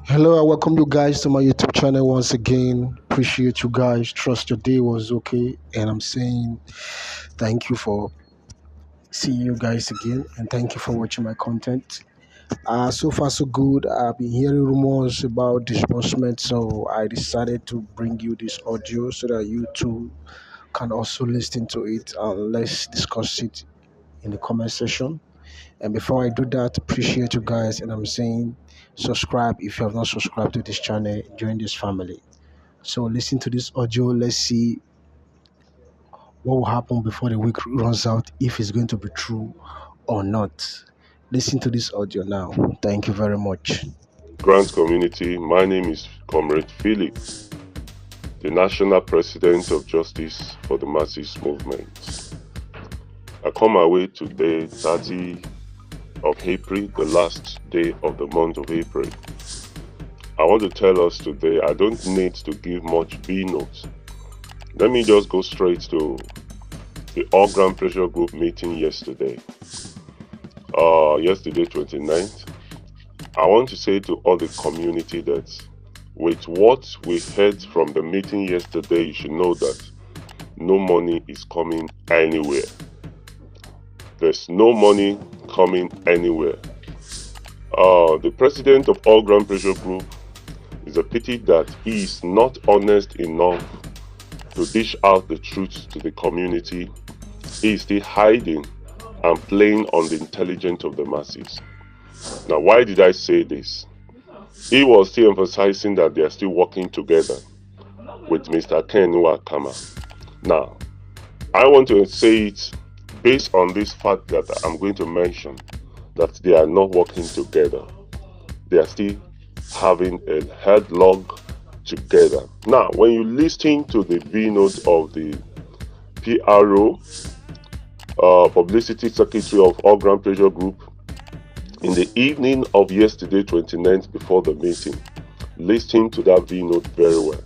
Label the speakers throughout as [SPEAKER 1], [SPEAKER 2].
[SPEAKER 1] Hello, I welcome you guys to my YouTube channel once again. Appreciate you guys. Trust your day was okay. And I'm saying thank you for seeing you guys again and thank you for watching my content. So far, so good. I've been hearing rumors about disbursement, so I decided to bring you this audio so that you too can also listen to it and let's discuss it in the comment section. And before I do that, appreciate you guys. And I'm saying subscribe if you have not subscribed to this channel, join this family. So listen to this audio. Let's see what will happen before the week runs out, if it's going to be true or not. Listen to this audio now. Thank you very much.
[SPEAKER 2] Grant community, my name is Comrade Philip, the National President of Justice for the Masses Movement. I come my way today, 30 of April, the last day of the month of April. I want to tell us today, I don't need to give much B notes. Let me just go straight to the All Grant Pressure Group meeting yesterday. Yesterday, 29th. I want to say to all the community that with what we heard from the meeting yesterday, you should know that no money is coming anywhere. There's no money coming anywhere. The president of All Grant Pressure Group is a pity that he is not honest enough to dish out the truth to the community. He is still hiding and playing on the intelligence of the masses. Now, why did I say this? He was still emphasizing that they are still working together with Mr. Ken Nwakama. Now, I want to say it based on this fact that I'm going to mention, that they are not working together. They are still having a headlock together. Now, when you listen to the V note of the PRO, Publicity Secretary of All Grant Pressure Group, in the evening of yesterday, 29th, before the meeting, listen to that V note very well.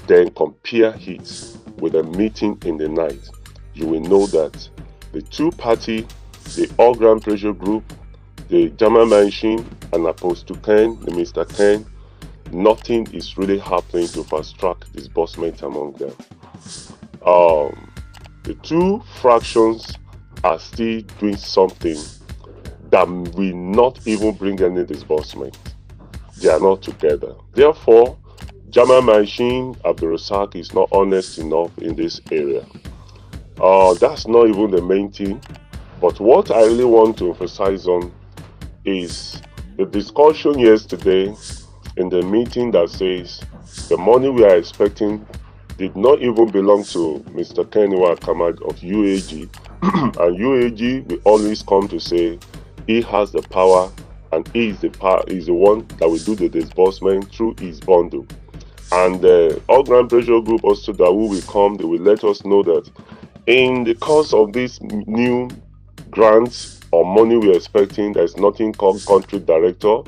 [SPEAKER 2] Then compare it with a meeting in the night. You will know that the two parties, the All Grant Pressure Group, the German machine, and Apostle Ken, the Mr. Ken, nothing is really happening to fast track disbursement among them. The two fractions are still doing something that will not even bring any disbursement. They are not together. Therefore, German machine, Abdurrazak, is not honest enough in this area. That's not even the main thing. But what I really want to emphasize on is the discussion yesterday in the meeting that says the money we are expecting did not even belong to Mr. Ken Nwakama of UAG. And UAG will always come to say he has the power and he is the one that will do the disbursement through his bundle. And the All Grant Pressure Group also that will come, they will let us know that in the course of this new grants or money we are expecting, there is nothing called country director.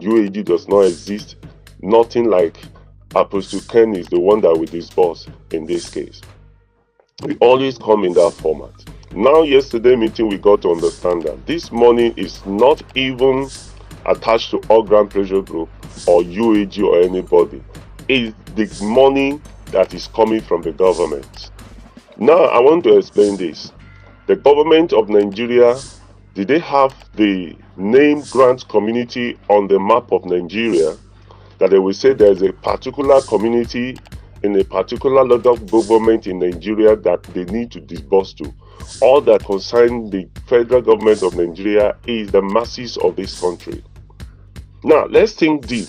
[SPEAKER 2] UAG does not exist. Nothing like Apostle Ken is the one that will disburse in this case. We always come in that format. Now, yesterday meeting, we got to understand that this money is not even attached to All Grant Pressure Group or UAG or anybody. It's the money that is coming from the government. Now, I want to explain this. The government of Nigeria, did they have the name grant community on the map of Nigeria that they will say there's a particular community in a particular local government in Nigeria that they need to disburse to? All that concern the federal government of Nigeria is the masses of this country. Now, let's think deep.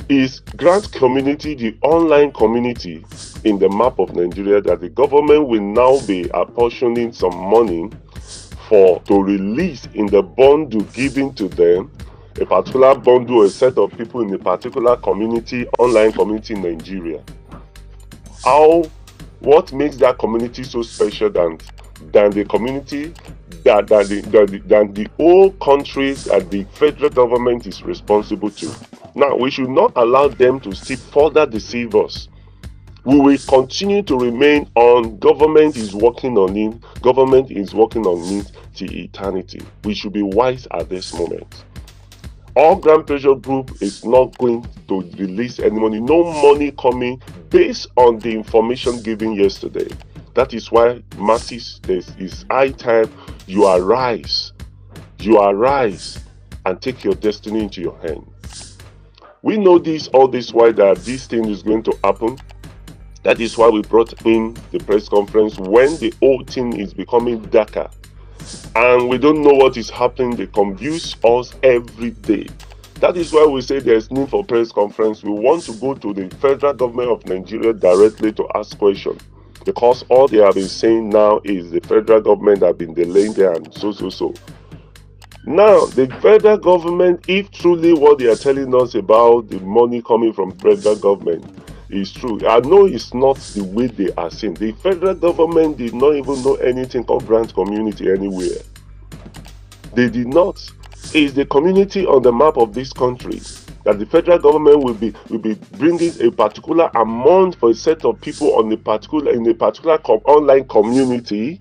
[SPEAKER 2] Is grant community the online community in the map of Nigeria that the government will now be apportioning some money to release in the bundle given to them, a particular bundle, a set of people in a particular community, online community in Nigeria? What makes that community so special than the community than the whole country that the federal government is responsible to? Now, we should not allow them to still further deceive us. We will continue to remain on government is working on it till eternity. We should be wise at this moment. All Grant Pressure Group is not going to release any money. No money coming based on the information given yesterday. That is why masses, it's high time you arise. You arise and take your destiny into your hand. We know all this why that this thing is going to happen. That is why we brought in the press conference when the whole thing is becoming darker. And we don't know what is happening. They confuse us every day. That is why we say there's need for press conference. We want to go to the federal government of Nigeria directly to ask questions. Because all they have been saying now is the federal government have been delaying there and so. Now, the federal government, if truly what they are telling us about the money coming from federal government is true, I know it's not the way they are saying. The federal government did not even know anything called grant community anywhere. They did not. It's the community on the map of this country that the federal government will be bringing a particular amount for a set of people in a particular online community.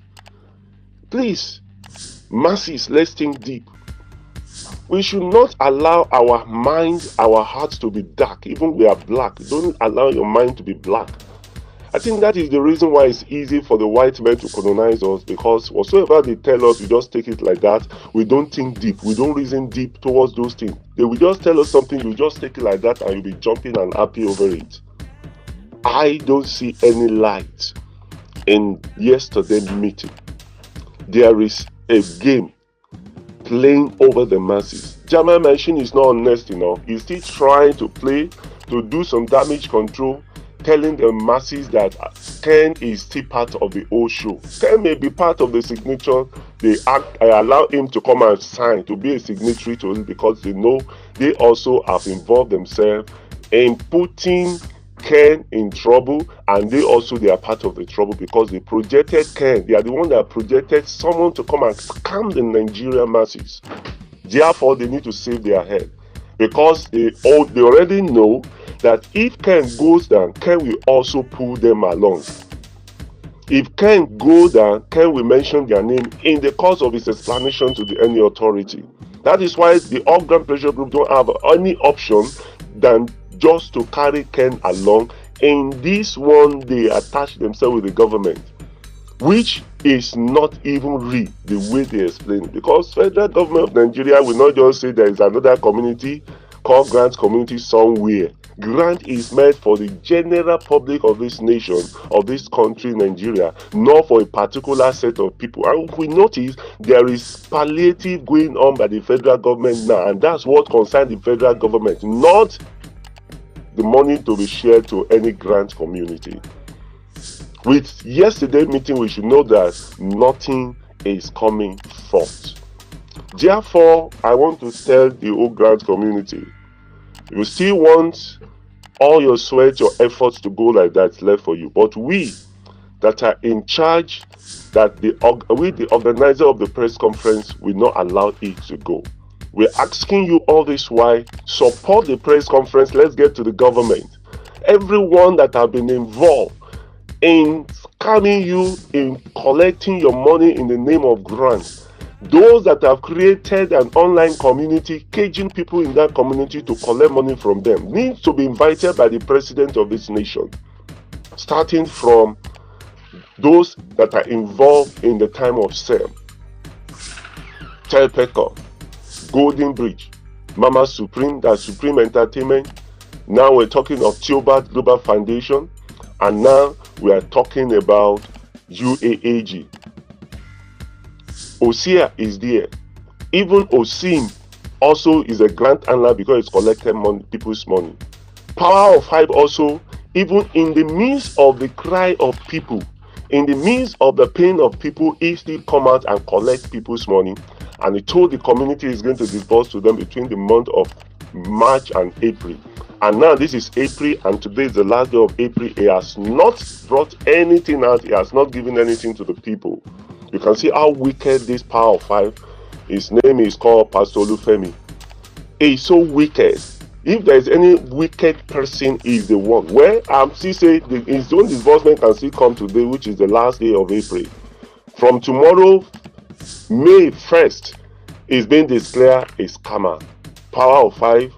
[SPEAKER 2] Please, masses, let's think deep. We should not allow our minds, our hearts to be dark. Even we are black. Don't allow your mind to be black. I think that is the reason why it's easy for the white men to colonize us, because whatsoever they tell us, we just take it like that. We don't think deep. We don't reason deep towards those things. They will just tell us something, we just take it like that, and you'll be jumping and happy over it. I don't see any light in yesterday's meeting. There is a game playing over the masses. German machine is not honest enough. He's still trying to play, to do some damage control, telling the masses that Ken is still part of the whole show. Ken may be part of the signature. I allow him to come and sign, to be a signatory to it, because they know they also have involved themselves in putting Ken in trouble, and they are part of the trouble because they projected Ken. They are the one that projected someone to come and scam the Nigerian masses. Therefore, they need to save their head, because they already know that if Ken goes down, Ken will also pull them along. If Ken goes down, Ken will mention their name in the course of his explanation to any authority. That is why the All Grant Pressure Group don't have any option than just to carry Ken along. In this one, they attach themselves with the government, which is not even real the way they explain it. Because federal government of Nigeria will not just say there is another community called Grant community somewhere. Grant is meant for the general public of this nation, of this country, Nigeria, not for a particular set of people. And we notice there is palliative going on by the federal government now, and that's what concerns the federal government, not the money to be shared to any grant community. With yesterday's meeting, we should know that nothing is coming forth. Therefore, I want to tell the whole grant community, you still want all your sweat, your efforts to go like that, left for you. But we that are in charge, that the organizer of the press conference will not allow it to go. We're asking you all this why, support the press conference. Let's get to the government. Everyone that have been involved in scamming you, in collecting your money in the name of grants, those that have created an online community, caging people in that community to collect money from them, needs to be invited by the president of this nation. Starting from those that are involved in the time of Sam, Telpeco, Golden Bridge, Mama Supreme, that's Supreme Entertainment. Now we're talking of Theobarth Global Foundation, and now we are talking about UAAG. Osia is there. Even Osim also is a grant handler because it's collected money, people's money. Power of Five also, even in the midst of the cry of people, in the midst of the pain of people, he still come out and collect people's money. And he told the community he's going to disburse to them between the month of March and April. And now this is April, and today is the last day of April. He has not brought anything out. He has not given anything to the people. You can see how wicked this Power of Five. His name is called Pastor Olufemi. He is so wicked. If there is any wicked person, he is the one. Where I'm still saying his own disbursement can still come today, which is the last day of April. From tomorrow, May 1st, is being declared a scammer. power of 5,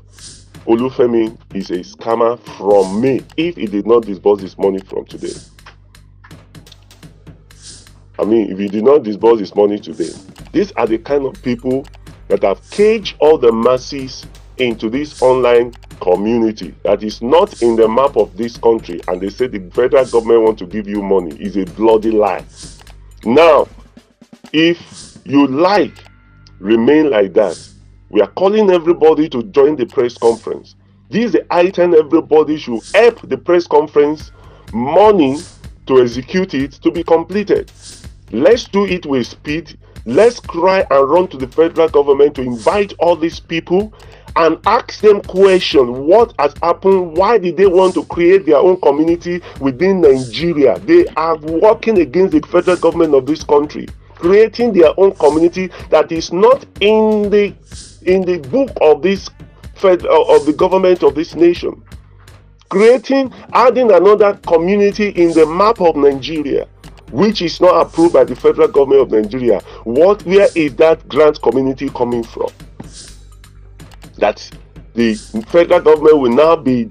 [SPEAKER 2] Olufemi is a scammer from me if he did not disburse his money from today. I mean, if he did not disburse his money today, these are the kind of people that have caged all the masses into this online community that is not in the map of this country, and they say the federal government want to give you money. Is a bloody lie. Now, if you like, remain like that. We are calling everybody to join the press conference. This is the item everybody should help the press conference money to execute it to be completed. Let's do it with speed. Let's cry and run to the federal government to invite all these people and ask them questions. What has happened? Why did they want to create their own community within Nigeria? They are working against the federal government of this country, creating their own community that is not in the book of this of the government of this nation. Adding another community in the map of Nigeria, which is not approved by the federal government of Nigeria. Where is that grant community coming from? That the federal government will now be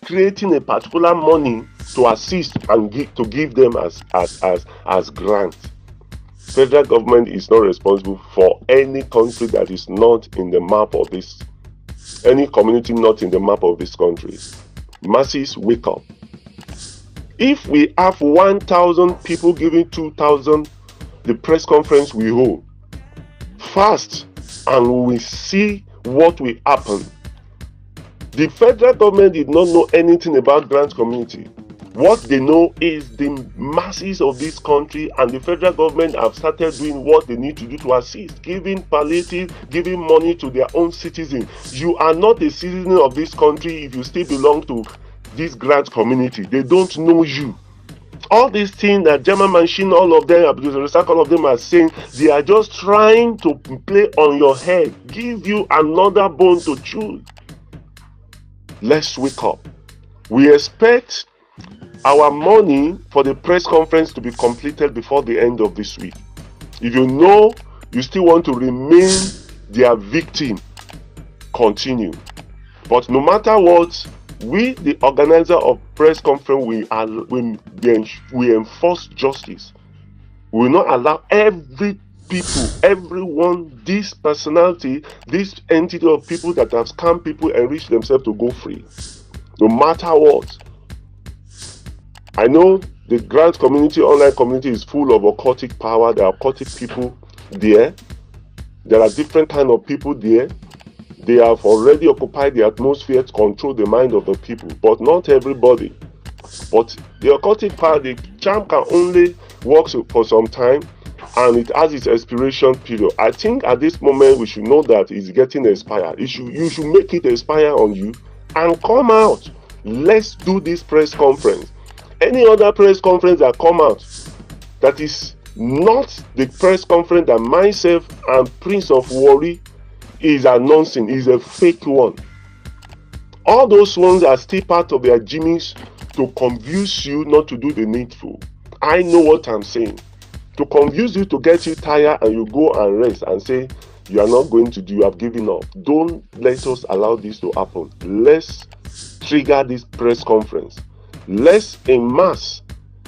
[SPEAKER 2] creating a particular money to assist and give them as grant. Federal government is not responsible for any country that is not in the map of this, any community not in the map of this country. Masses, wake up. If we have 1,000 people giving 2,000, the press conference we hold fast, and we see what will happen. The federal government did not know anything about grant community. What they know is the masses of this country, and the federal government have started doing what they need to do to assist, giving palliative, giving money to their own citizens. You are not a citizen of this country if you still belong to this grant community. They don't know you. All these things that German machine, all of them, all of them are saying, they are just trying to play on your head, give you another bone to chew. Let's wake up. We expect our money for the press conference to be completed before the end of this week. If you know you still want to remain their victim, continue. But no matter what, we, the organizer of press conference, we enforce justice. We will not allow everyone, this personality, this entity of people that have scammed people and reached themselves to go free. No matter what. I know the grant community, online community is full of occultic power. There are occultic people there. There are different kind of people there. They have already occupied the atmosphere to control the mind of the people, but not everybody. But the occultic power, the charm can only work for some time, and it has its expiration period. I think at this moment we should know that it's getting expired. You should make it expire on you and come out. Let's do this press conference. Any other press conference that come out that is not the press conference that myself and Prince of Warri is announcing is a fake one. All those ones are still part of their gimmicks to confuse you not to do the needful. I know what I'm saying. To confuse you, to get you tired, and you go and rest and say you are not going to do, you have given up. Don't let us allow this to happen. Let's trigger this press conference. Let's en masse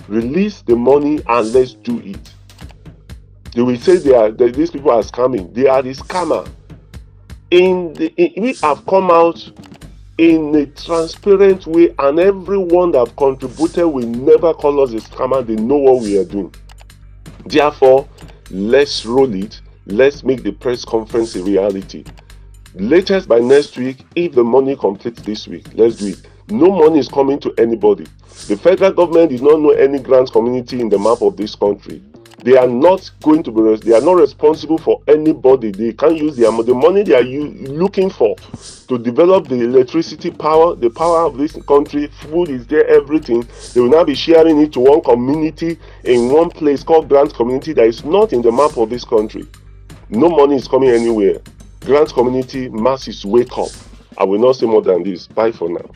[SPEAKER 2] release the money and let's do it. They will say these people are scamming. They are the scammer. We have come out in a transparent way, and everyone that have contributed will never call us a scammer. They know what we are doing. Therefore, let's roll it. Let's make the press conference a reality. Latest by next week, if the money completes this week, let's do it. No money is coming to anybody. The federal government did not know any grant community in the map of this country. They are not going to be. They are not responsible for anybody. They can't use the money they are looking for to develop the electricity power, the power of this country. Food is there, everything. They will now be sharing it to one community in one place called grant community that is not in the map of this country. No money is coming anywhere. Grant community, masses, wake up. I will not say more than this. Bye for now.